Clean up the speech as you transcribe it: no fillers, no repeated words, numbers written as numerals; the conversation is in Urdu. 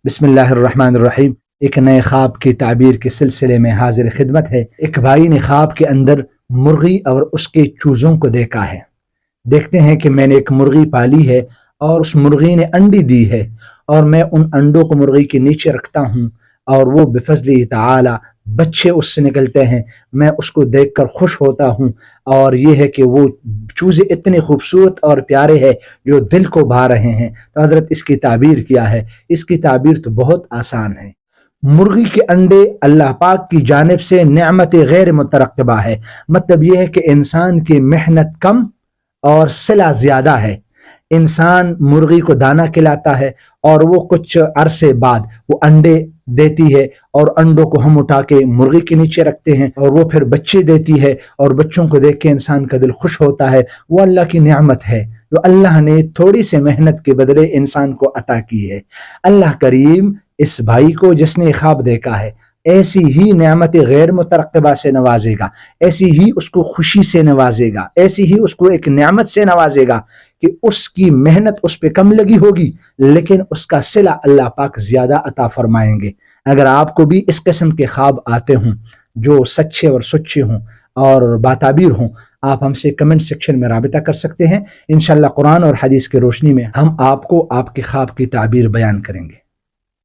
بسم اللہ الرحمن الرحیم۔ ایک نئے خواب کی تعبیر کے سلسلے میں حاضر خدمت ہے۔ ایک بھائی نے خواب کے اندر مرغی اور اس کے چوزوں کو دیکھا ہے۔ دیکھتے ہیں کہ میں نے ایک مرغی پالی ہے اور اس مرغی نے انڈی دی ہے، اور میں ان انڈوں کو مرغی کے نیچے رکھتا ہوں اور وہ بفضل تعالی بچے اس سے نکلتے ہیں۔ میں اس کو دیکھ کر خوش ہوتا ہوں، اور یہ ہے کہ وہ چوزے اتنے خوبصورت اور پیارے ہیں جو دل کو بھا رہے ہیں۔ تو حضرت اس کی تعبیر کیا ہے؟ اس کی تعبیر تو بہت آسان ہے۔ مرغی کے انڈے اللہ پاک کی جانب سے نعمت غیر مترقبہ ہے۔ مطلب یہ ہے کہ انسان کی محنت کم اور صلہ زیادہ ہے۔ انسان مرغی کو دانہ کھلاتا ہے اور وہ کچھ عرصے بعد وہ انڈے دیتی ہے، اور انڈوں کو ہم اٹھا کے مرغی کے نیچے رکھتے ہیں اور وہ پھر بچے دیتی ہے، اور بچوں کو دیکھ کے انسان کا دل خوش ہوتا ہے۔ وہ اللہ کی نعمت ہے جو اللہ نے تھوڑی سی محنت کے بدلے انسان کو عطا کی ہے۔ اللہ کریم اس بھائی کو جس نے خواب دیکھا ہے ایسی ہی نعمت غیر مترقبہ سے نوازے گا، ایسی ہی اس کو خوشی سے نوازے گا، ایسی ہی اس کو ایک نعمت سے نوازے گا کہ اس کی محنت اس پہ کم لگی ہوگی لیکن اس کا صلہ اللہ پاک زیادہ عطا فرمائیں گے۔ اگر آپ کو بھی اس قسم کے خواب آتے ہوں جو سچے اور سچے ہوں اور باتعبیر ہوں، آپ ہم سے کمنٹ سیکشن میں رابطہ کر سکتے ہیں۔ انشاءاللہ قرآن اور حدیث کی روشنی میں ہم آپ کو آپ کے خواب کی تعبیر بیان کریں گے۔